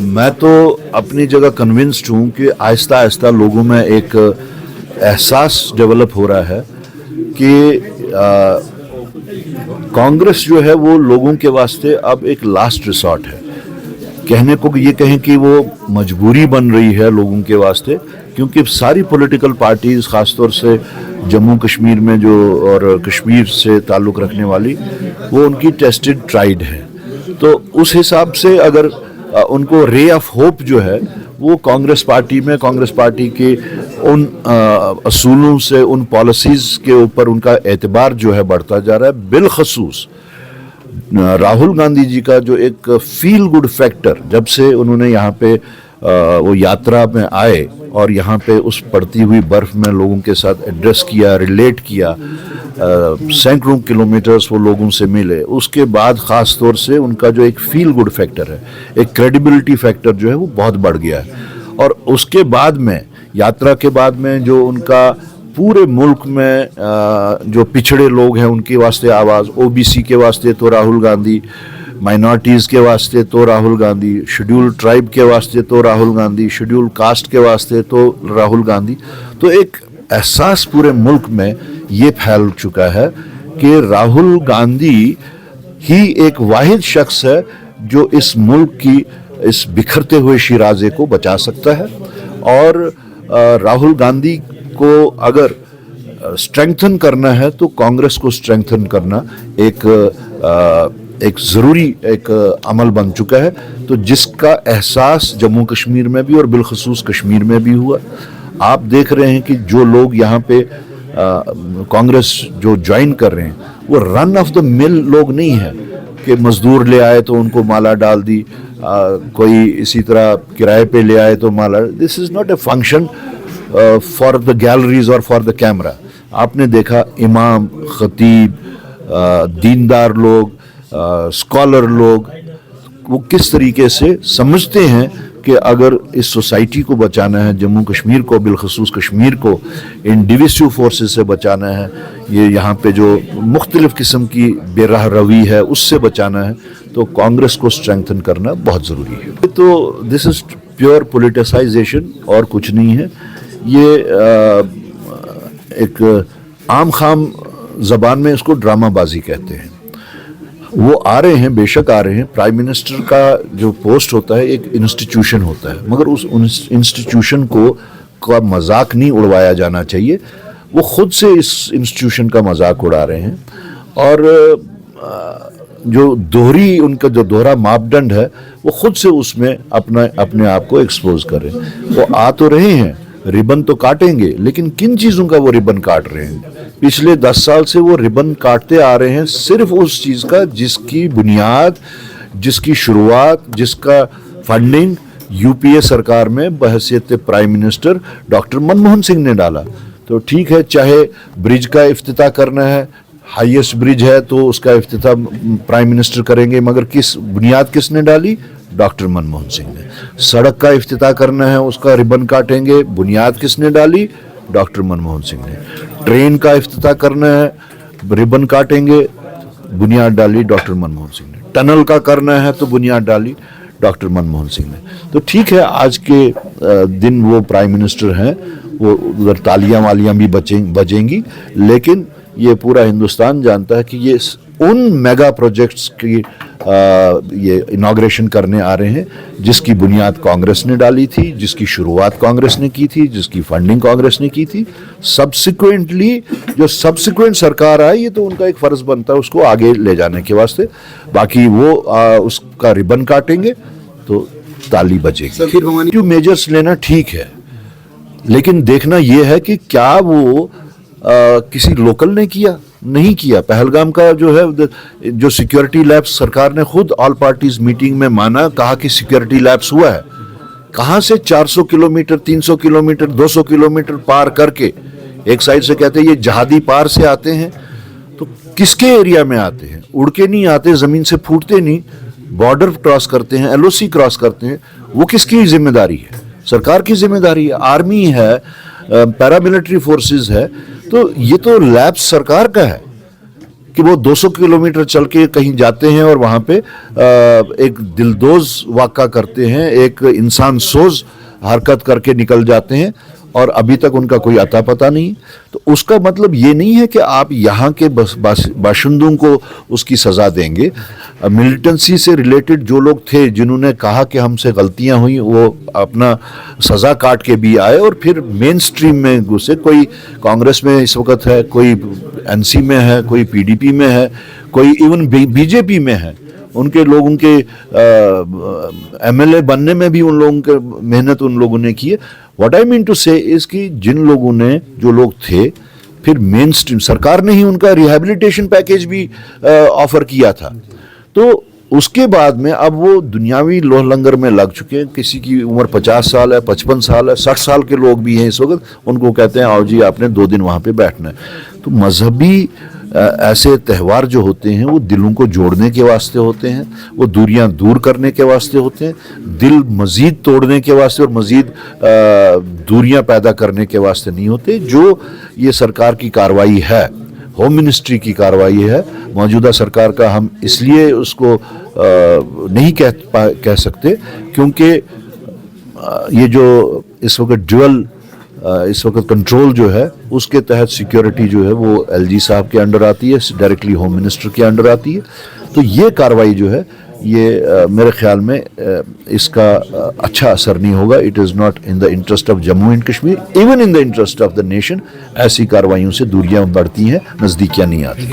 मैं तो अपनी जगह कन्विंस्ड हूँ कि आहिस्ता आहिस्ता लोगों में एक एहसास डेवलप हो रहा है कि कांग्रेस जो है वो लोगों के वास्ते अब एक लास्ट रिसॉर्ट है। कहने को ये कहें कि वो मजबूरी बन रही है लोगों के वास्ते, क्योंकि सारी पॉलिटिकल पार्टीज खासतौर से जम्मू कश्मीर में जो और कश्मीर से ताल्लुक़ रखने वाली वो उनकी टेस्टेड ट्राइड है। तो उस हिसाब से अगर उनको रे ऑफ होप जो है वो कांग्रेस पार्टी के उन असूलों से, उन पॉलिसीज़ के ऊपर उनका एतबार जो है बढ़ता जा रहा है। बिलखसूस राहुल गांधी जी का जो एक फील गुड फैक्टर, जब से उन्होंने यहाँ पे वो यात्रा में आए और यहाँ पे उस पड़ती हुई बर्फ़ में लोगों के साथ एड्रेस किया, रिलेट किया, सैकड़ों किलोमीटर्स वो लोगों से मिले, उसके बाद ख़ास तौर से उनका जो एक फील गुड फैक्टर है, एक क्रेडिबिलिटी फैक्टर जो है वो बहुत बढ़ गया है। और उसके बाद में, यात्रा के बाद में, जो उनका पूरे मुल्क में जो पिछड़े लोग हैं उनके वास्ते आवाज़, ओबीसी के वास्ते तो राहुल गांधी, माइनॉरिटीज़ के वास्ते तो राहुल गांधी, शेड्यूल ट्राइब के वास्ते तो राहुल गांधी, शेड्यूल कास्ट के वास्ते तो राहुल गांधी। तो एक एहसास पूरे मुल्क में ये फैल चुका है कि राहुल गांधी ही एक वाहिद शख्स है जो इस मुल्क की इस बिखरते हुए शिराजे को बचा सकता है। और राहुल गांधी को अगर स्ट्रेंथन करना है तो कांग्रेस को स्ट्रेंथन करना एक ज़रूरी एक अमल बन चुका है। तो जिसका एहसास जम्मू कश्मीर में भी और बिलखसूस कश्मीर में भी हुआ। आप देख रहे हैं कि जो लोग यहाँ पे कांग्रेस जो ज्वाइन कर रहे हैं वो रन ऑफ द मिल लोग नहीं है कि मजदूर ले आए तो उनको माला डाल दी, कोई इसी तरह किराए पे ले आए तो माला। This is not a function for the galleries और फॉर द कैमरा। आपने देखा इमाम, खतीब, दीनदार लोग, स्कॉलर लोग, वो किस तरीके से समझते हैं कि अगर इस सोसाइटी को बचाना है, जम्मू कश्मीर को, बिलखसूस कश्मीर को इन डिविसिव फोर्सेस से बचाना है, ये यहाँ पे जो मुख्तलिफ़ किस्म की बेराह रवी है उससे बचाना है, तो कांग्रेस को स्ट्रेंथन करना बहुत ज़रूरी है। तो दिस इज़ प्योर पोलिटिसाइजेशन और कुछ नहीं है। ये एक आम खाम ज़बान में इसको ड्रामाबाजी कहते हैं। वो आ रहे हैं, बेशक आ रहे हैं। प्राइम मिनिस्टर का जो पोस्ट होता है एक इंस्टीट्यूशन होता है, मगर उस इंस्टीट्यूशन का मजाक नहीं उड़वाया जाना चाहिए। वो खुद से इस इंस्टीट्यूशन का मजाक उड़ा रहे हैं और जो उनका जो दोहरा मापदंड है वो खुद से उसमें अपने आप को एक्सपोज कर रहे हैं। वो आ तो रहे हैं, रिबन तो काटेंगे, लेकिन किन चीज़ों का वो रिबन काट रहे हैं? पिछले 10 साल से वो रिबन काटते आ रहे हैं सिर्फ उस चीज़ का जिसकी बुनियाद, जिसकी शुरुआत, जिसका फंडिंग यूपीए सरकार में बहैसियत prime minister doctor Manmohan Singh ने डाला। तो ठीक है, चाहे ब्रिज का इफ्तिताह करना है, हाईएस्ट ब्रिज है तो उसका इफ्तिताह प्राइम मिनिस्टर करेंगे, मगर बुनियाद किसने डाली? डॉक्टर मनमोहन सिंह ने। सड़क का इफ्तिताह करना है, उसका रिबन काटेंगे, बुनियाद किसने डाली? डॉक्टर मनमोहन सिंह ने। ट्रेन का इफ्तिताह करना है, रिबन काटेंगे, बुनियाद डाली डॉक्टर मनमोहन सिंह ने। टनल का करना है तो बुनियाद डाली डॉक्टर मनमोहन सिंह ने। तो ठीक है, आज के दिन वो प्राइम मिनिस्टर हैं, वो उधर तालियां वालियां भी बजेंगी, लेकिन ये पूरा हिंदुस्तान जानता है कि ये उन मेगा प्रोजेक्ट्स की ये इनॉग्रेशन करने आ रहे हैं जिसकी बुनियाद कांग्रेस ने डाली थी, जिसकी शुरुआत कांग्रेस ने की थी, जिसकी फंडिंग कांग्रेस ने की थी। सब्सिक्वेंटली जो सब्सिक्वेंट सरकार आई, ये तो उनका एक फ़र्ज़ बनता है उसको आगे ले जाने के वास्ते। बाकी वो उसका रिबन काटेंगे तो ताली बजेगी। जो मेजर्स लेना ठीक है, लेकिन देखना ये है कि क्या वो किसी लोकल ने किया, नहीं किया। पहलगाम का जो है, जो सिक्योरिटी लैप्स सरकार ने खुद ऑल पार्टीज मीटिंग में माना, कहा कि सिक्योरिटी लैप्स हुआ है। कहाँ से 400 किलोमीटर, 300 किलोमीटर, 200 किलोमीटर पार करके, एक साइड से कहते हैं ये जहादी पार से आते हैं, तो किसके एरिया में आते हैं? उड़ के नहीं आते, ज़मीन से फूटते नहीं, बॉर्डर क्रॉस करते हैं, एलओसी क्रॉस करते हैं। वो किसकी जिम्मेदारी है? सरकार की जिम्मेदारी है। आर्मी है, पैरामिलिट्री फोर्सेस है, तो ये तो लैब्स सरकार का है। کہ وہ 200 کلومیٹر چل کے کہیں جاتے ہیں اور وہاں پہ ایک دلدوز واقعہ کرتے ہیں, ایک انسان سوز حرکت کر کے نکل جاتے ہیں, اور ابھی تک ان کا کوئی عطا پتہ نہیں. تو اس کا مطلب یہ نہیں ہے کہ آپ یہاں کے باشندوں کو اس کی سزا دیں گے. ملیٹنسی سے ریلیٹڈ جو لوگ تھے جنہوں نے کہا کہ ہم سے غلطیاں ہوئیں, وہ اپنا سزا کاٹ کے بھی آئے اور پھر مین سٹریم میں گھسے. کوئی کانگریس میں اس وقت ہے, کوئی این سی میں ہے, کوئی پی ڈی پی میں ہے, کوئی ایون بی جے پی میں ہے. ان کے لوگوں کے ایم ایل اے بننے میں بھی ان لوگوں کے محنت ان لوگوں نے کی ہے. واٹ آئی مین ٹو سے اس کی جن لوگوں نے, جو لوگ تھے, پھر مین سٹریم سرکار نے ہی ان کا ریہیبلیٹیشن پیکیج بھی آفر کیا تھا. تو اس کے بعد میں اب وہ دنیاوی لوہ لنگر میں لگ چکے ہیں. کسی کی عمر 50 سال ہے, 55 سال ہے, 60 سال کے لوگ بھی ہیں اس وقت. ان کو کہتے ہیں آؤ جی آپ نے 2 دن وہاں پہ بیٹھنا ہے. تو مذہبی ایسے تہوار جو ہوتے ہیں وہ دلوں کو جوڑنے کے واسطے ہوتے ہیں, وہ دوریاں دور کرنے کے واسطے ہوتے ہیں, دل مزید توڑنے کے واسطے اور مزید دوریاں پیدا کرنے کے واسطے نہیں ہوتے. جو یہ سرکار کی کارروائی ہے, ہوم منسٹری کی کارروائی ہے موجودہ سرکار کا, ہم اس لیے اس کو نہیں کہہ سکتے کیونکہ یہ جو اس وقت ڈیول اس وقت کنٹرول جو ہے اس کے تحت سیکیورٹی جو ہے وہ ایل جی صاحب کے انڈر آتی ہے, ڈائریکٹلی ہوم منسٹر کے انڈر آتی ہے. تو یہ کارروائی جو ہے یہ میرے خیال میں اس کا اچھا اثر نہیں ہوگا. It is not in the interest of Jammu and Kashmir, even in the interest of the nation. ایسی کارروائیوں سے دوریاں بڑھتی ہیں, نزدیکیاں نہیں آتی.